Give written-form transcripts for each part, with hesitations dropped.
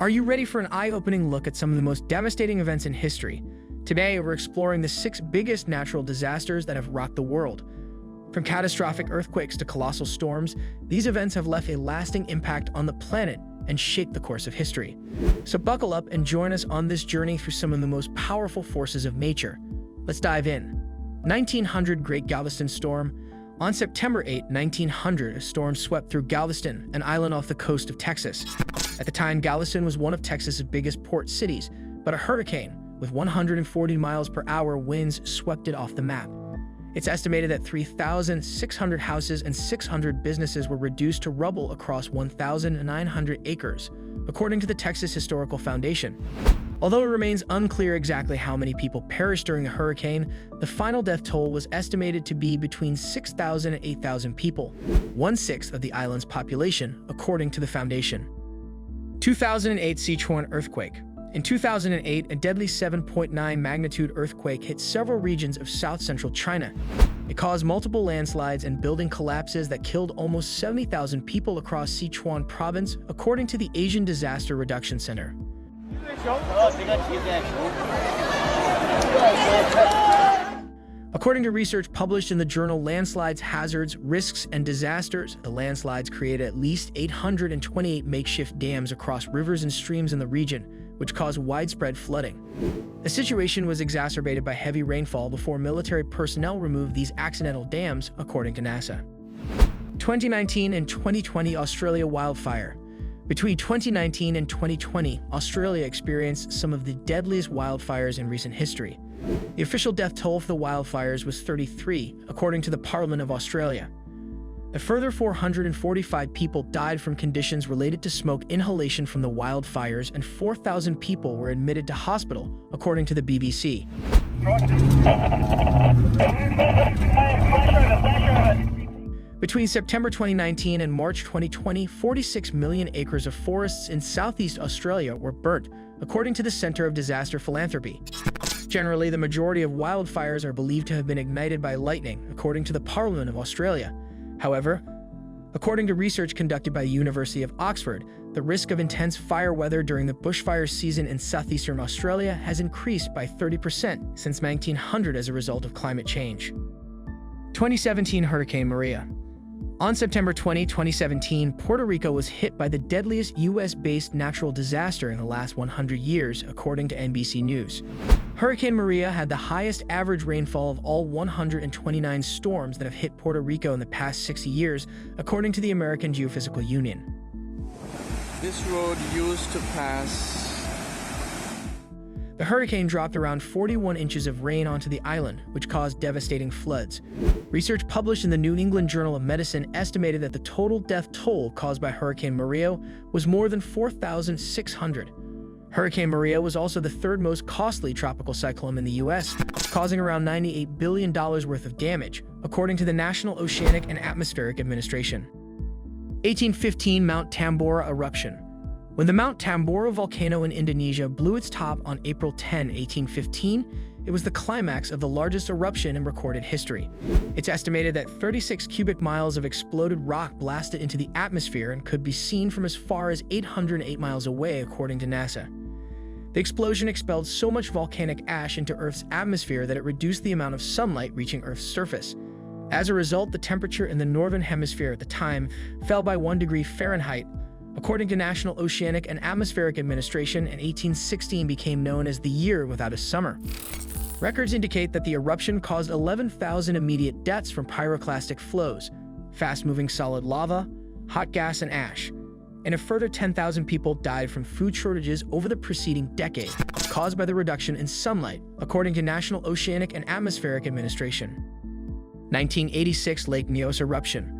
Are you ready for an eye-opening look at some of the most devastating events in history? Today, we're exploring the 6 biggest natural disasters that have rocked the world. From catastrophic earthquakes to colossal storms, these events have left a lasting impact on the planet and shaped the course of history. So buckle up and join us on this journey through some of the most powerful forces of nature. Let's dive in. 1900 Great Galveston Storm. On September 8, 1900, a storm swept through Galveston, an island off the coast of Texas. At the time, Galveston was one of Texas's biggest port cities, but a hurricane with 140 miles per hour winds swept it off the map. It's estimated that 3,600 houses and 600 businesses were reduced to rubble across 1,900 acres, according to the Texas Historical Foundation. Although it remains unclear exactly how many people perished during the hurricane, the final death toll was estimated to be between 6,000 and 8,000 people, 1/6 of the island's population, according to the foundation. 2008 Sichuan Earthquake. In 2008, a deadly 7.9 magnitude earthquake hit several regions of south-central China. It caused multiple landslides and building collapses that killed almost 70,000 people across Sichuan province, according to the Asian Disaster Reduction Center. According to research published in the journal Landslides, Hazards, Risks, and Disasters, the landslides created at least 828 makeshift dams across rivers and streams in the region, which caused widespread flooding. The situation was exacerbated by heavy rainfall before military personnel removed these accidental dams, according to NASA. 2019 and 2020 Australia Wildfire. Between 2019 and 2020, Australia experienced some of the deadliest wildfires in recent history. The official death toll for the wildfires was 33, according to the Parliament of Australia. A further 445 people died from conditions related to smoke inhalation from the wildfires, and 4,000 people were admitted to hospital, according to the BBC. Between September 2019 and March 2020, 46 million acres of forests in southeast Australia were burnt, according to the Centre of Disaster Philanthropy. Generally, the majority of wildfires are believed to have been ignited by lightning, according to the Parliament of Australia. However, according to research conducted by the University of Oxford, the risk of intense fire weather during the bushfire season in southeastern Australia has increased by 30% since 1900 as a result of climate change. 2017 Hurricane Maria. On September 20, 2017, Puerto Rico was hit by the deadliest U.S.-based natural disaster in the last 100 years, according to NBC News. Hurricane Maria had the highest average rainfall of all 129 storms that have hit Puerto Rico in the past 60 years, according to the American Geophysical Union. This road used to pass. The hurricane dropped around 41 inches of rain onto the island, which caused devastating floods. Research published in the New England Journal of Medicine estimated that the total death toll caused by Hurricane Maria was more than 4,600. Hurricane Maria was also the third most costly tropical cyclone in the U.S., causing around $98 billion worth of damage, according to the National Oceanic and Atmospheric Administration. 1815 Mount Tambora Eruption. When the Mount Tambora volcano in Indonesia blew its top on April 10, 1815, it was the climax of the largest eruption in recorded history. It's estimated that 36 cubic miles of exploded rock blasted into the atmosphere and could be seen from as far as 808 miles away, according to NASA. The explosion expelled so much volcanic ash into Earth's atmosphere that it reduced the amount of sunlight reaching Earth's surface. As a result, the temperature in the northern hemisphere at the time fell by 1 degree Fahrenheit. According to National Oceanic and Atmospheric Administration, and 1816 became known as the year without a summer. Records indicate that the eruption caused 11,000 immediate deaths from pyroclastic flows, fast-moving solid lava, hot gas, and ash, and a further 10,000 people died from food shortages over the preceding decade, caused by the reduction in sunlight, according to National Oceanic and Atmospheric Administration. 1986 Lake Nyos Eruption.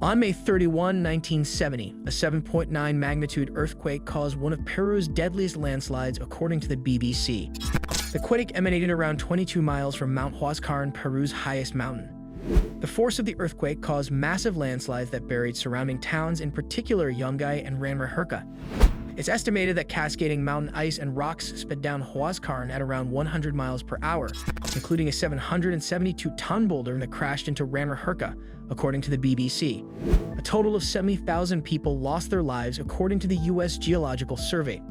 On May 31, 1970, a 7.9 magnitude earthquake caused one of Peru's deadliest landslides, according to the BBC. The quake emanated around 22 miles from Mount Huascaran, Peru's highest mountain. The force of the earthquake caused massive landslides that buried surrounding towns, in particular Yungay and Ranraherca. It's estimated that cascading mountain ice and rocks sped down Huascaran at around 100 miles per hour, including a 772-ton boulder that crashed into Ranraherca, according to the BBC. A total of 70,000 people lost their lives, according to the U.S. Geological Survey.